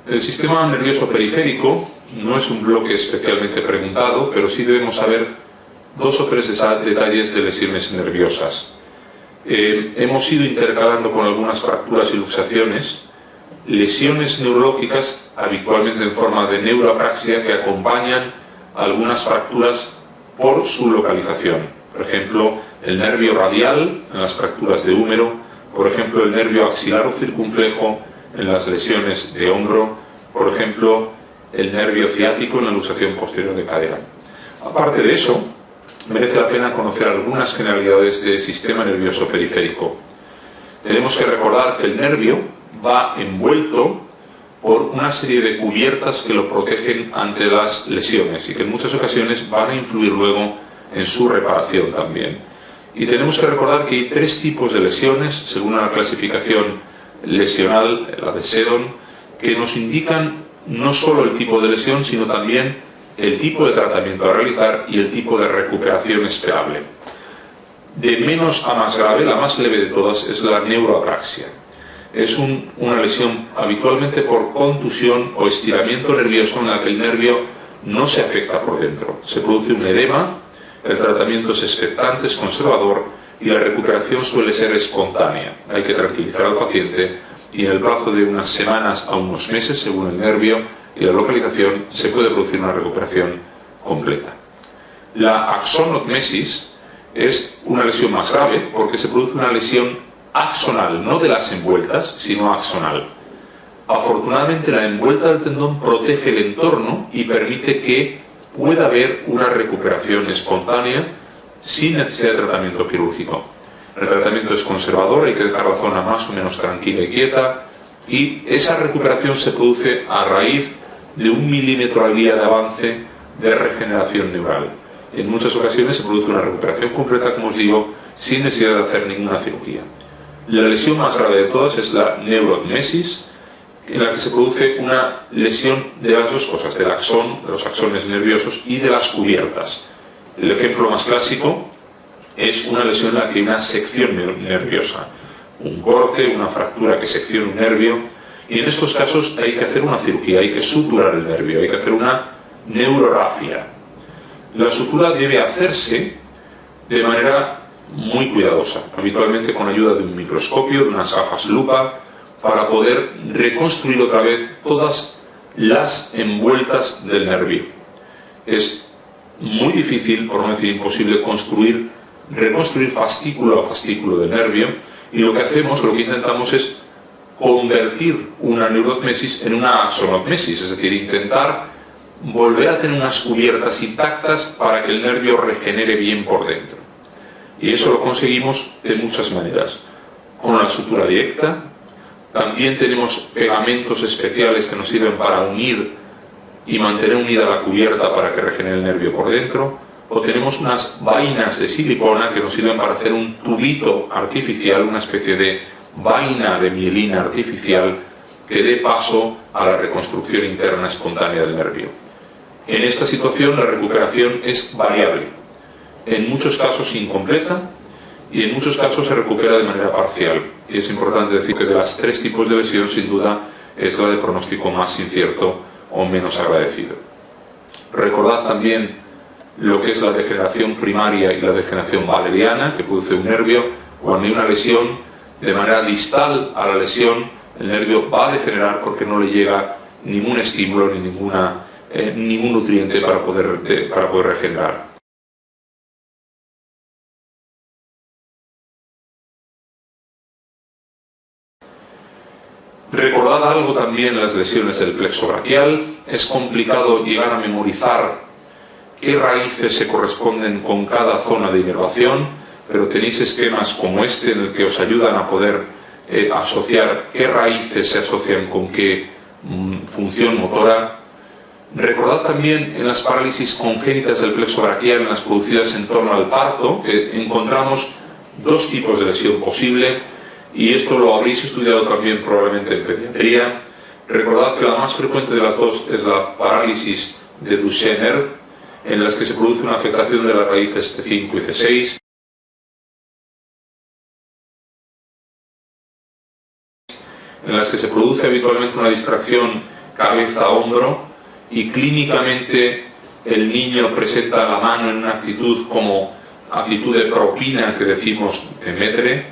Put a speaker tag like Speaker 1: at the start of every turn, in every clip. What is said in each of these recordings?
Speaker 1: El sistema nervioso periférico no es un bloque especialmente preguntado, pero sí debemos saber dos o tres detalles de lesiones nerviosas. Hemos ido intercalando con algunas fracturas y luxaciones lesiones neurológicas, habitualmente en forma de neuroapraxia, que acompañan algunas fracturas por su localización. Por ejemplo, el nervio radial en las fracturas de húmero, por ejemplo, el nervio axilar o circunflejo en las lesiones de hombro, por ejemplo, el nervio ciático en la luxación posterior de cadera. Aparte de eso, merece la pena conocer algunas generalidades del sistema nervioso periférico. Tenemos que recordar que el nervio va envuelto por una serie de cubiertas que lo protegen ante las lesiones y que en muchas ocasiones van a influir luego en su reparación también. Y tenemos que recordar que hay tres tipos de lesiones, según la clasificación lesional, la de Seddon, que nos indican no solo el tipo de lesión, sino también el tipo de tratamiento a realizar y el tipo de recuperación esperable. De menos a más grave, la más leve de todas es la neuroapraxia. Es una lesión habitualmente por contusión o estiramiento nervioso en la que el nervio no se afecta por dentro. Se produce un edema, el tratamiento es expectante, es conservador y la recuperación suele ser espontánea. Hay que tranquilizar al paciente y en el plazo de unas semanas a unos meses, según el nervio y la localización, se puede producir una recuperación completa. La axonotmesis es una lesión más grave porque se produce una lesión axonal, no de las envueltas, sino axonal. Afortunadamente la envuelta del tendón protege el entorno y permite que pueda haber una recuperación espontánea sin necesidad de tratamiento quirúrgico. El tratamiento es conservador, hay que dejar la zona más o menos tranquila y quieta, y esa recuperación se produce a raíz de 1 milímetro al día de avance de regeneración neural. En muchas ocasiones se produce una recuperación completa, como os digo, sin necesidad de hacer ninguna cirugía. La lesión más grave de todas es la neurotmesis, en la que se produce una lesión de las dos cosas, del axón, de los axones nerviosos y de las cubiertas. El ejemplo más clásico es una lesión en la que hay una sección nerviosa, un corte, una fractura que secciona un nervio, y en estos casos hay que hacer una cirugía, hay que suturar el nervio, hay que hacer una neurorafia. La sutura debe hacerse de manera muy cuidadosa, habitualmente con ayuda de un microscopio, de unas gafas lupa, para poder reconstruir otra vez todas las envueltas del nervio. Es muy difícil, por no decir imposible, reconstruir fascículo a fascículo del nervio, y lo que hacemos, lo que intentamos es convertir una neurotmesis en una axonotmesis, es decir, intentar volver a tener unas cubiertas intactas para que el nervio regenere bien por dentro. Y eso lo conseguimos de muchas maneras. Con la sutura directa, también tenemos pegamentos especiales que nos sirven para unir y mantener unida la cubierta para que regenere el nervio por dentro, o tenemos unas vainas de silicona que nos sirven para hacer un tubito artificial, una especie de vaina de mielina artificial que dé paso a la reconstrucción interna espontánea del nervio. En esta situación la recuperación es variable. En muchos casos incompleta y en muchos casos se recupera de manera parcial. Y es importante decir que de las tres tipos de lesión, sin duda, es la de pronóstico más incierto o menos agradecido. Recordad también lo que es la degeneración primaria y la degeneración valeriana, que produce un nervio. Cuando hay una lesión, de manera distal a la lesión, el nervio va a degenerar porque no le llega ningún estímulo ni ningún nutriente para poder regenerar. Recordad algo también en las lesiones del plexo braquial. Es complicado llegar a memorizar qué raíces se corresponden con cada zona de inervación, pero tenéis esquemas como este en el que os ayudan a poder asociar qué raíces se asocian con qué función motora. Recordad también en las parálisis congénitas del plexo braquial, en las producidas en torno al parto, que encontramos dos tipos de lesión posible. Y esto lo habréis estudiado también probablemente en pediatría. Recordad que la más frecuente de las dos es la parálisis de Duchenne, en las que se produce una afectación de las raíces C5 y C6. En las que se produce habitualmente una distracción cabeza-hombro, y clínicamente el niño presenta la mano en una actitud como actitud de propina, que decimos de Metre,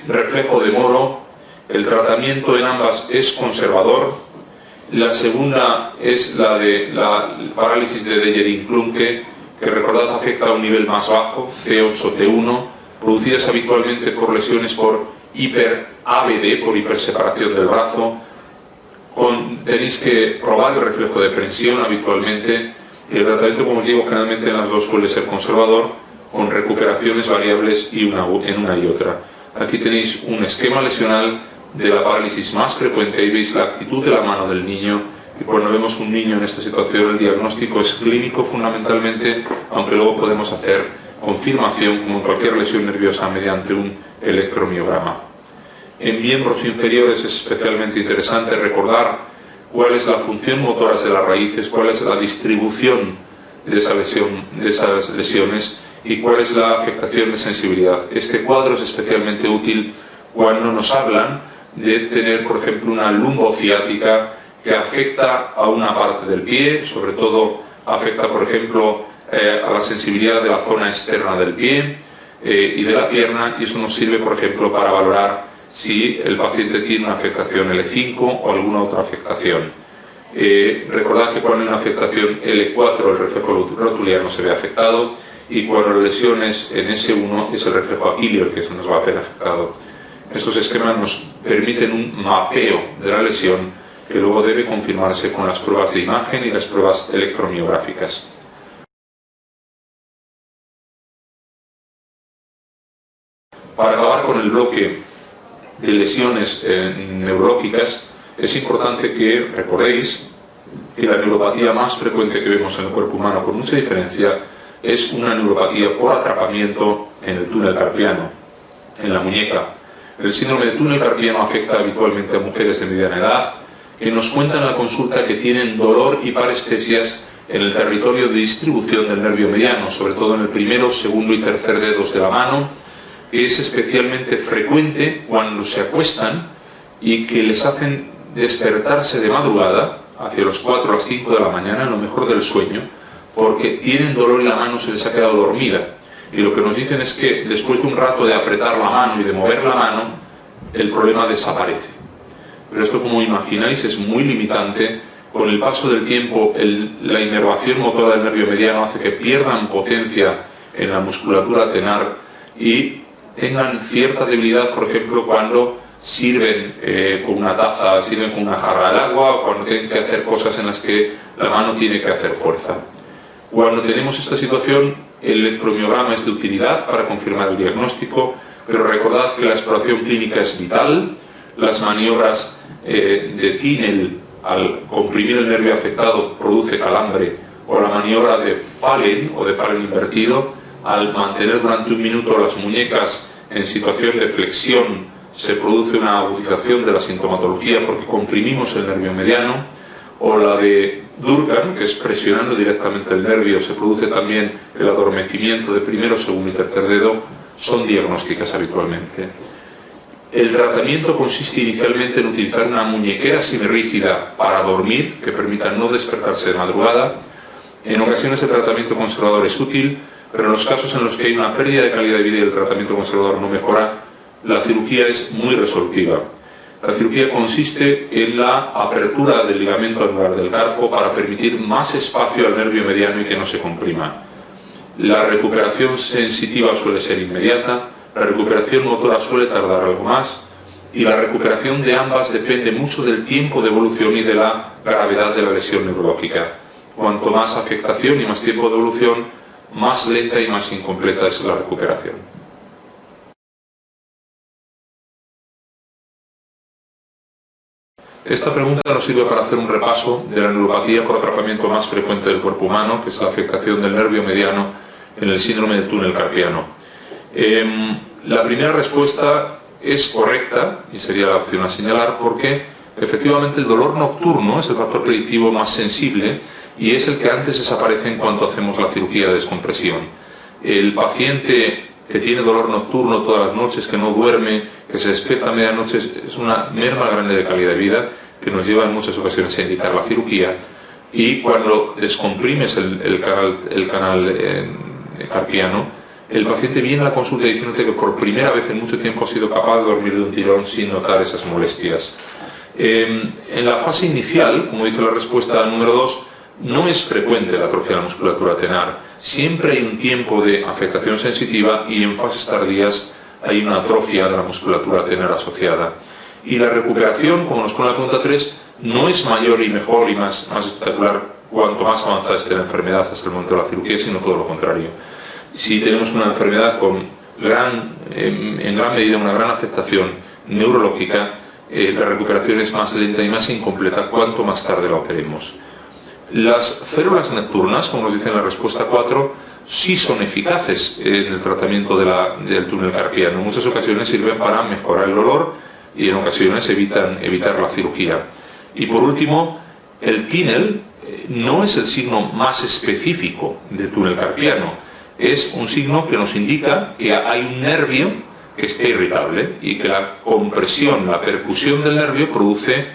Speaker 1: reflejo de Moro. El tratamiento en ambas es conservador. La segunda es la de la parálisis de Dejerin-Klumke, que recordad afecta a un nivel más bajo, C8-T1, producidas habitualmente por lesiones por hiper-ABD, por hiperseparación del brazo. Tenéis que probar el reflejo de prensión habitualmente. El tratamiento, como os digo, generalmente en las dos suele ser conservador, con recuperaciones variables en una y otra. Aquí tenéis un esquema lesional de la parálisis más frecuente. Ahí veis la actitud de la mano del niño, y cuando vemos un niño en esta situación el diagnóstico es clínico fundamentalmente, aunque luego podemos hacer confirmación como en cualquier lesión nerviosa mediante un electromiograma. En miembros inferiores es especialmente interesante recordar cuál es la función motora de las raíces, cuál es la distribución de esas lesiones y cuál es la afectación de sensibilidad. Este cuadro es especialmente útil cuando nos hablan de tener, por ejemplo, una lumbociática que afecta a una parte del pie, sobre todo afecta, por ejemplo, a la sensibilidad de la zona externa del pie y de la pierna, y eso nos sirve, por ejemplo, para valorar si el paciente tiene una afectación L5 o alguna otra afectación. Recordad que cuando hay una afectación L4 el reflejo rotuliano se ve afectado, y cuando la lesión es en S1 es el reflejo aquileo el que se nos va a ver afectado. Estos esquemas nos permiten un mapeo de la lesión que luego debe confirmarse con las pruebas de imagen y las pruebas electromiográficas. Para acabar con el bloque de lesiones neurológicas, es importante que recordéis que la neuropatía más frecuente que vemos en el cuerpo humano, con mucha diferencia, es una neuropatía por atrapamiento en el túnel carpiano, en la muñeca. El síndrome de túnel carpiano afecta habitualmente a mujeres de mediana edad que nos cuentan en la consulta que tienen dolor y parestesias en el territorio de distribución del nervio mediano, sobre todo en el primero, segundo y tercer dedos de la mano, que es especialmente frecuente cuando se acuestan y que les hacen despertarse de madrugada, hacia los 4 o las 5 de la mañana, en lo mejor del sueño, porque tienen dolor y la mano se les ha quedado dormida. Y lo que nos dicen es que después de un rato de apretar la mano y de mover la mano, el problema desaparece. Pero esto, como imagináis, es muy limitante. Con el paso del tiempo, la inervación motora del nervio mediano hace que pierdan potencia en la musculatura tenar y tengan cierta debilidad, por ejemplo, cuando sirven con una taza, sirven con una jarra de agua, o cuando tienen que hacer cosas en las que la mano tiene que hacer fuerza. Cuando tenemos esta situación, el electromiograma es de utilidad para confirmar el diagnóstico, pero recordad que la exploración clínica es vital. Las maniobras de Tinel al comprimir el nervio afectado produce calambre, o la maniobra de Fallen o de Fallen invertido al mantener durante un minuto las muñecas en situación de flexión se produce una agudización de la sintomatología porque comprimimos el nervio mediano, o la de Durkheim, que es presionando directamente el nervio, se produce también el adormecimiento de primero, segundo y tercer dedo, son diagnósticas habitualmente. El tratamiento consiste inicialmente en utilizar una muñequera semirrígida para dormir, que permita no despertarse de madrugada. En ocasiones el tratamiento conservador es útil, pero en los casos en los que hay una pérdida de calidad de vida y el tratamiento conservador no mejora, la cirugía es muy resolutiva. La cirugía consiste en la apertura del ligamento anular del carpo para permitir más espacio al nervio mediano y que no se comprima. La recuperación sensitiva suele ser inmediata, la recuperación motora suele tardar algo más, y la recuperación de ambas depende mucho del tiempo de evolución y de la gravedad de la lesión neurológica. Cuanto más afectación y más tiempo de evolución, más lenta y más incompleta es la recuperación. Esta pregunta nos sirve para hacer un repaso de la neuropatía por atrapamiento más frecuente del cuerpo humano, que es la afectación del nervio mediano en el síndrome del túnel carpiano. La primera respuesta es correcta, y sería la opción a señalar, porque efectivamente el dolor nocturno es el factor predictivo más sensible y es el que antes desaparece en cuanto hacemos la cirugía de descompresión. El paciente que tiene dolor nocturno todas las noches, que no duerme, que se despierta a medianoche, es una merma grande de calidad de vida, que nos lleva en muchas ocasiones a indicar la cirugía, y cuando descomprimes el canal carpiano, el paciente viene a la consulta diciéndote que por primera vez en mucho tiempo ha sido capaz de dormir de un tirón sin notar esas molestias. En la fase inicial, como dice la respuesta número 2, no es frecuente la atrofia de la musculatura tenar. Siempre hay un tiempo de afectación sensitiva y en fases tardías hay una atrofia de la musculatura tenar asociada. Y la recuperación, como nos pone la pregunta 3, no es mayor y mejor y más espectacular cuanto más avanzada esté la enfermedad hasta el momento de la cirugía, sino todo lo contrario. Si tenemos una enfermedad con en gran medida una gran afectación neurológica, la recuperación es más lenta y más incompleta cuanto más tarde la operemos. Las férulas nocturnas, como nos dice en la respuesta 4, sí son eficaces en el tratamiento del túnel carpiano. En muchas ocasiones sirven para mejorar el dolor y en ocasiones evitar la cirugía. Y por último, el TINEL no es el signo más específico del túnel carpiano. Es un signo que nos indica que hay un nervio que esté irritable y que la compresión, la percusión del nervio produce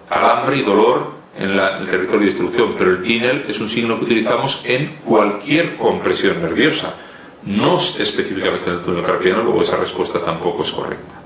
Speaker 1: calambre y dolor en el territorio de distribución, pero el TINEL es un signo que utilizamos en cualquier compresión nerviosa, no específicamente en el túnel carpiano, luego esa respuesta tampoco es correcta.